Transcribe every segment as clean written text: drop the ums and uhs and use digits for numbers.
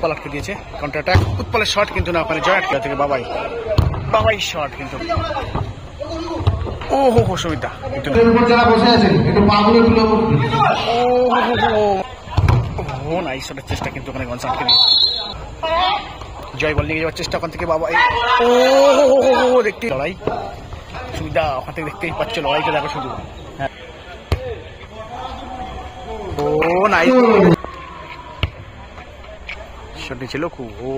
উৎপল আটকে দিয়েছে, counter attack, উৎপলের shot কিন্তু না, ওখানে জয় আটকে থেকে বাবাই শট কিন্তু ও হো সুমিতা ও নাইস শটের চেষ্টা কিন্তু ওখানে গনসা আটকে দিয়েছে। জয় বল নিয়ে যাওয়ার চেষ্টা ওখান থেকে বাবাই ও দেখতে লড়াই সুবিধা ওখান থেকে দেখতেই পাচ্ছ, লড়াইটা দেখো শুধু। হ্যাঁ ও নাইস শটটি ছিল খুব ও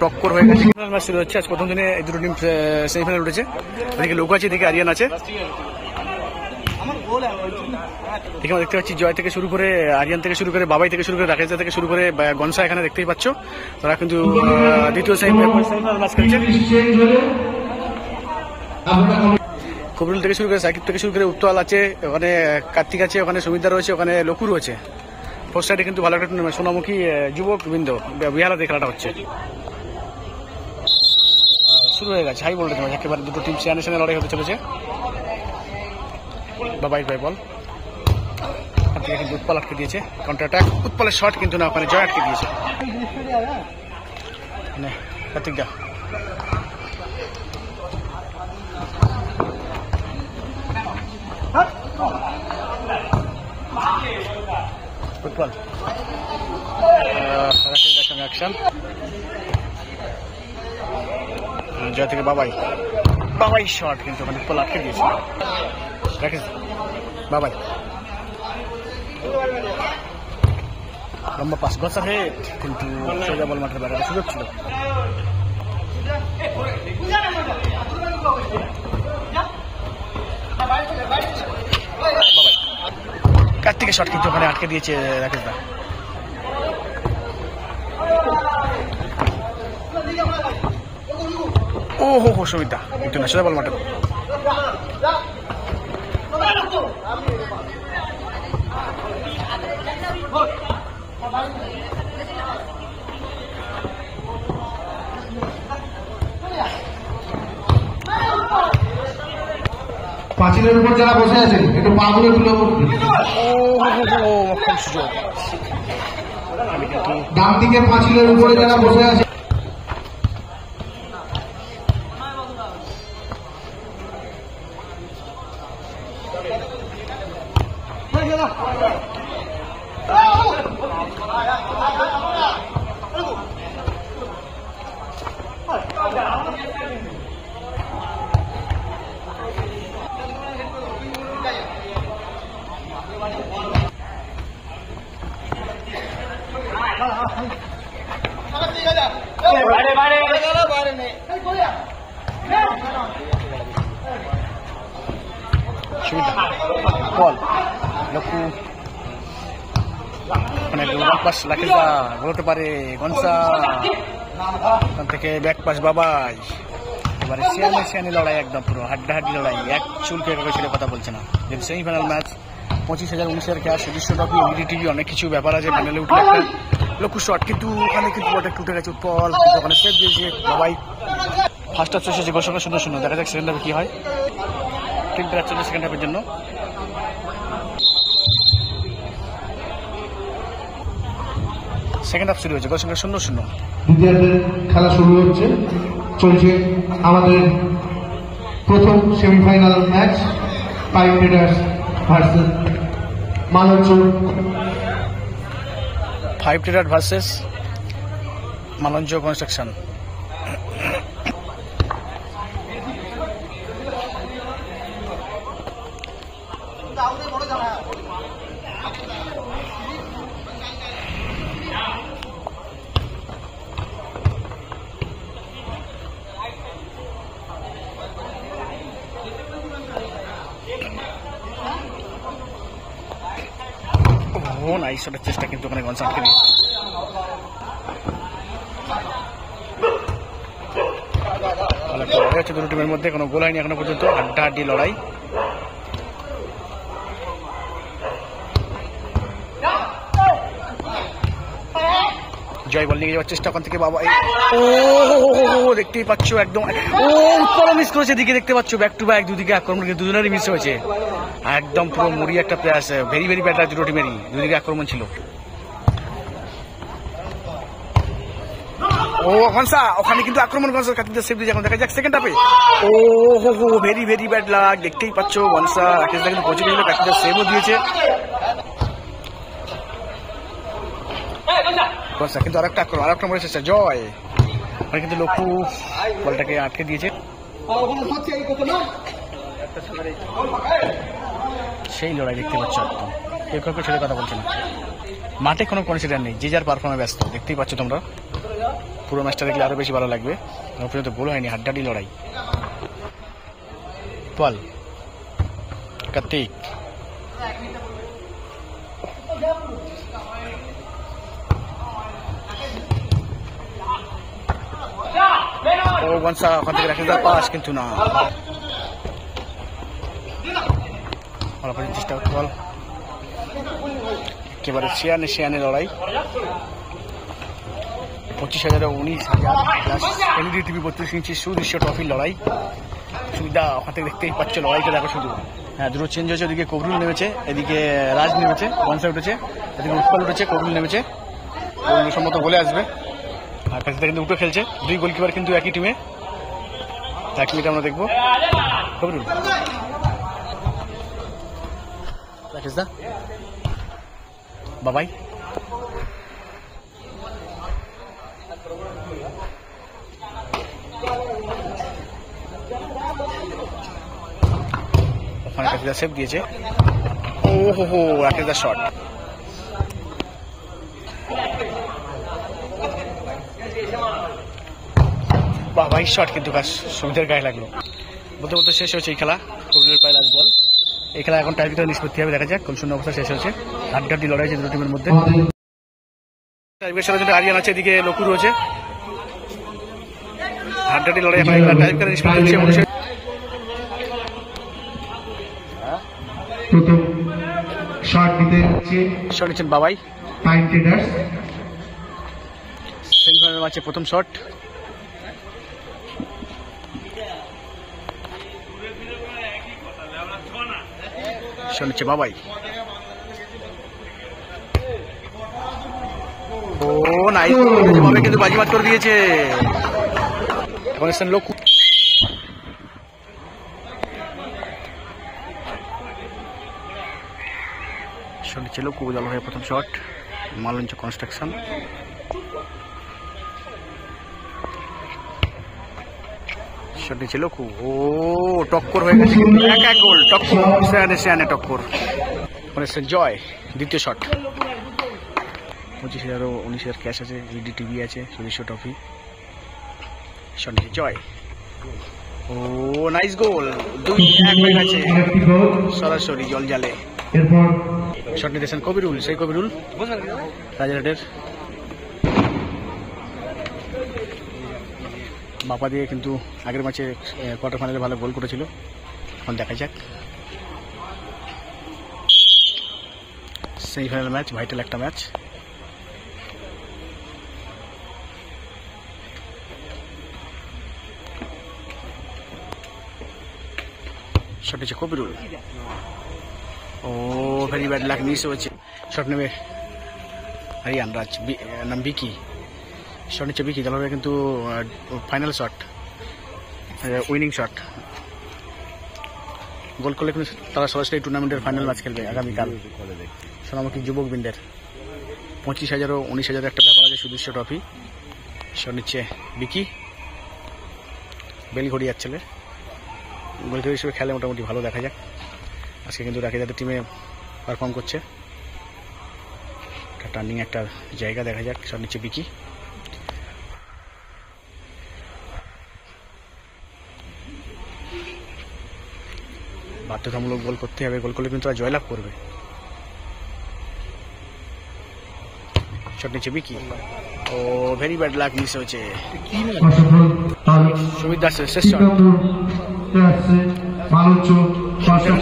টক্কর হয়ে গেছে। ম্যাচ শুরু হচ্ছে আজ প্রথম দিনে এই দুটো টিম সেমিফাইনাল উঠেছে। ওদিকে লোক আছে, এদিকে আরিয়ান আছে। এখানে দেখতে পাচ্ছি জয় থেকে শুরু করে, আরিয়ান থেকে শুরু করে, বাবাই থেকে শুরু করে, রাকেশ থেকে শুরু করে গনসা এখানে দেখতেই পাচ্ছ। তারা কিন্তু দ্বিতীয় সেমিফাইনাল ম্যাচ খেলছে। কবিরুল থেকে শুরু করে, সাকিব থেকে শুরু করে, উত্তল আছে, ওখানে কার্তিক আছে, ওখানে সুমিতা রয়েছে, ওখানে লকুর রয়েছে। ফোর্থ সাইডে কিন্তু ভালো একটা টুর্নামেন্ট, সোনামুখী যুবক বৃন্দ বিহালাতে খেলাটা হচ্ছে। শুরু হয়ে গেছে হাই ভোল্টেজ ম্যাচ, একেবারে দুটো টিম সামনে সামনে লড়াই হতে চলেছে। বাবাই বল কিন্তু উৎপল আটকে দিয়েছে, কাউন্টার অ্যাটাক, উৎপলের শট কিন্তু না, ওখানে জয় আটকে দিয়েছে। কার্তিক দা উৎপল রাকেশের সঙ্গে অ্যাকশন, জয় থেকে বাবাই শট কিন্তু ওখানে উৎপল আটকে দিয়েছে। রাকেশ বাবাই লম্বা পাস, গসার হেড কিন্তু সোজা বল মাঠের বাইরে, সুযোগ ছিল। কার্তিকের শট কিন্তু ওখানে আটকে দিয়েছে রাকেশ দা। ও হো সুমিতা কিন্তু না, সোজা বল মাঠে। পাঁচিলের উপর যারা বসে আছে একটু পা গুলো তুলে সুযোগ ডান দিকে পাঁচিলের উপরে যারা বসে আছে বল লকু মানে পাস রাকেশদা বলতে পারে গনসা, ওখান থেকে ব্যাক পাস বাবাই। এবারে সিয়ানি লড়াই, একদম পুরো হাড্ডাহাড্ডি লড়াই, এক চুলকে কাউকে ছেড়ে কথা বলছে না। যেহেতু semifinal match 25,000, 19,000 cash, 1,500 trophy, MD TV, অনেক কিছু ব্যাপার আছে। ফাইনালে উঠলে একটা লকু শট কিন্তু ওখানে কিন্তু বলটা টুটে গেছে। উৎপল কিন্তু ওখানে সেভ দিয়েছে বাবাই। ফার্স্ট হাফ শেষে গোল সংখ্যা 0-0, দেখা যাক সেকেন্ড হাফে কি হয়। টিমটা চলে সেকেন্ড হাফের জন্য। সেকেন্ড হাফ শুরু হয়েছে, গোল সংখ্যা 0-0। দ্বিতীয়ার্ধের খেলা শুরু হচ্ছে, চলছে আমাদের প্রথম semifinal match, pipe traders versus Malancha. Five trader versus Malancha construction. ও নাইস শটের চেষ্টা কিন্তু ওখানে গনসা আটকে দিয়েছে। লড়াই হচ্ছে দুটো টিমের মধ্যে, কোনো গোল হয়নি এখনো পর্যন্ত, হাড্ডাহাড্ডি লড়াই। জয় বল নিয়ে যাওয়ার চেষ্টা ওখান থেকে বাবা ও দেখতেই পাচ্ছ একদম ও উৎপল মিস করেছে, দিকে দেখতে পাচ্ছ ব্যাক টু ব্যাক দুদিকে আক্রমণ, দুজনেরই মিস হয়েছে। একদম পুরো মুড়ি একটা প্লেয়ার, ভেরি ভেরি ব্যাটার দুটো টিমেরই, দুদিকে আক্রমণ ছিল। ও গনসা ওখানে কিন্তু আক্রমণ গনসা কাটিতে সেভ দিয়েছে। এখন দেখা যাক সেকেন্ড হাফে। ও হো ভেরি ভেরি ব্যাড লাক, দেখতেই পাচ্ছ গনসা রাকেশ দা কিন্তু পৌঁছে গেছিল, কাটিতে সেভও দিয়েছে গনসা। কিন্তু আরেকটা আক্রমণ এসেছে জয়, ওখানে কিন্তু লক্ষ্য বলটাকে আটকে দিয়েছে। সেই লড়াই দেখতে পাচ্ছ, একদম কেউ কাউকে ছেড়ে কথা বলছে না, মাঠে কোনো কনসিডার নেই, যে যার পারফর্মে ব্যস্ত। দেখতেই পাচ্ছ তোমরা, পুরো ম্যাচটা দেখলে আরো বেশি ভালো লাগবে। এখন পর্যন্ত গোল হয়নি, হাড্ডাহাড্ডি লড়াই। বল কার্তিক, ও গনসা ওখান থেকে রাখে পাস, কিন্তু না চেষ্টা করতে বল। একেবারে শিয়ানে লড়াই, 25,000 19,000 এলইডি টিভি 32 ইঞ্চি সুদৃশ্য ট্রফির লড়াই। সুবিধা ওখান থেকে দেখতেই পাচ্ছ, লড়াইটা দেখো শুধু। হ্যাঁ, দুটো চেঞ্জ হয়েছে, ওদিকে কবরুল নেমেছে, এদিকে রাজ নেমেছে, গনসা উঠেছে, এদিকে উৎপল উঠেছে, কবরুল নেমেছে। কবরুল সম্মত বলে আসবে, আর কাছে কিন্তু উঠে খেলছে। দুই গোলকিপার কিন্তু একই টিমে, এক মিনিট আমরা দেখবো। কবরুল রাকেশ দা বাবাই, ওখানে রাকেশ সেভ দিয়েছে। ও হো রাকেশ দা শট, বাবাই শট, কিন্তু সুবিধার গায়ে লাগলো। বলতে বলতে শেষ হয়েছে এই খেলা, কবরুলের পায়ে লাস্ট বল। এই খেলা এখন টাইব্রেকারে নিষ্পত্তি হবে, দেখা যাক। কোন শূন্য অবস্থা শেষ হচ্ছে, হাড্ডাহাড্ডি লড়াই আছে দুটো টিমের মধ্যে। টাইব্রেকারের জন্য আরিয়ান আছে, এদিকে লকুর রয়েছে, হাড্ডাহাড্ডি লড়াই এখন টাইব্রেকারে নিষ্পত্তি হচ্ছে। প্রথম শট নিতে যাচ্ছে শট নিচ্ছেন বাবাই, পাইন ট্রেডার্স। সেমিফাইনাল ম্যাচে প্রথম শট, শট নিচ্ছে বাবাই। ও নাইস, বাবাই কিন্তু বাজিমাত করে দিয়েছে। এখন এসছেন লক্ষ্য, শট নিচ্ছে লক্ষ্য, জল হয়ে প্রথম শট, মালঞ্চ কনস্ট্রাকশন। শট নিচ্ছে লক্ষ্য, ও টক্কর হয়ে গেছে, এক গোল, টক্কর সিয়ানে টক্কর। এখন এসছেন জয়, দ্বিতীয় শট। 25,000 19,000 ক্যাশ আছে, এলইডি টিভি আছে, সুদৃশ্য ট্রফি। শট নিচ্ছে জয়, ও নাইস গোল, 2-1 হয়ে গেছে সরাসরি জল জালে। এরপর শট নিতেছেন কবিরুল, সেই কবিরুল রাজারহাটের, বাপা দিয়ে কিন্তু আগের ম্যাচে কোয়ার্টার ফাইনালে ভালো গোল করেছিল। এখন দেখা যাক সেমিফাইনাল ম্যাচ, ভাইটাল একটা ম্যাচ। শট নিচ্ছে কবিরুল, ও ভেরি ব্যাড লাক, মিস হয়েছে। শট নেবে আরিয়ান রাজ, নাম বিকি। শট নিচ্ছে বিকি, তাহলে কিন্তু ফাইনাল শট, উইনিং শট। গোল করলে কিন্তু তারা সরাসরি টুর্নামেন্টের ফাইনাল ম্যাচ খেলবে আগামীকাল সোনামুখী যুবক বৃন্দের। 25,000 ও 19,000 একটা ব্যাপার আছে, সুদৃশ্য ট্রফি। শট নিচ্ছে বিকি, বেলঘড়িয়ার ছেলে, গোলকিপার হিসেবে খেলে মোটামুটি ভালো, দেখা যাক। আজকে কিন্তু রাকিদাদের টিমে পারফর্ম করছে, টার্নিং একটা জায়গা, দেখা যাক। শট নিচ্ছে বিকি, বাধ্যতামূলক গোল করতে হবে, গোল করলে কিন্তু তারা জয়লাভ করবে। শট নিচ্ছে বিকি, ও ভেরি ব্যাড লাক, মিস হয়েছে। সুবিধা শেষ শট,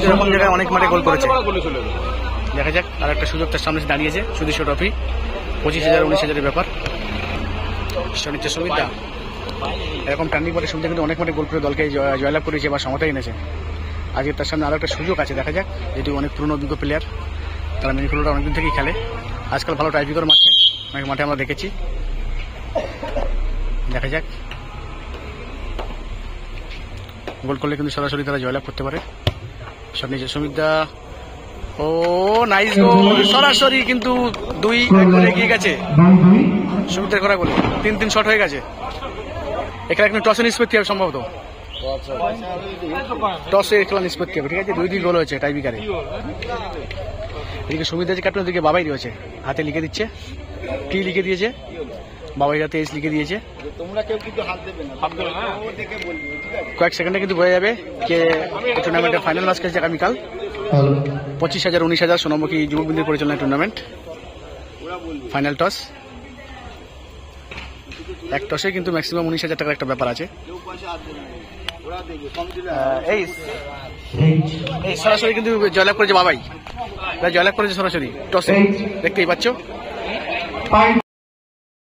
এরকম জায়গায় অনেক মাঠে গোল করেছে, দেখা যাক। আর একটা সুযোগ তার সামনে দাঁড়িয়েছে, সুদৃশ্য ট্রফি, 25,000 19,000 ব্যাপার। শট নিচ্ছে সুবিধা, এরকম টার্নিং পরে সুবিধা কিন্তু অনেক মাঠে গোল করে দলকে জয়লাভ করেছে বা সমতা এনেছে। আজকে তার সামনে আরো একটা সুযোগ আছে, দেখা যাক। যেহেতু অনেক পুরনো অভিজ্ঞ প্লেয়ার, তারা মিনি ফুটবলটা অনেকদিন থেকেই খেলে, আজকাল ভালো টাইব্রেকার মাঠে আমরা দেখেছি। যাক। গোল করলে কিন্তু সরাসরি তারা জয়লাভ করতে পারে। শট নিচে সুমিতদা, ও নাইস গোল, সরাসরি কিন্তু 2-1 গোলে এগিয়ে গেছে সুমিতের করা গোলে। 3-3 শট হয়ে গেছে। এখানে কিন্তু টসে নিষ্পত্তি হবে সম্ভবত, টসে খেলা নিষ্পত্তি হবে, ঠিক আছে। 2-2 গোল হয়েছে টাই বিকারে। এদিকে সুমিত আছে ক্যাপ্টেন, ওদিকে বাবাই রয়েছে, হাতে লিখে দিচ্ছে, টি লিখে দিয়েছে, বাবাই হাতে এস লিখে দিয়েছে। কয়েক সেকেন্ডে কিন্তু বোঝা যাবে যে টুর্নামেন্টের ফাইনাল ম্যাচ খেলছে আগামীকাল। 25,000 19,000 সোনামুখী যুবকবৃন্দের পরিচালনায় টুর্নামেন্ট। ফাইনাল টস, এক টসে কিন্তু ম্যাক্সিমাম 19,000 টাকার একটা ব্যাপার আছে। এই সরাসরি কিন্তু জয়লাভ করেছে বাবাই, জয়লাভ করেছে সরাসরি টসে, দেখতেই পাচ্ছ। পয়েন্ট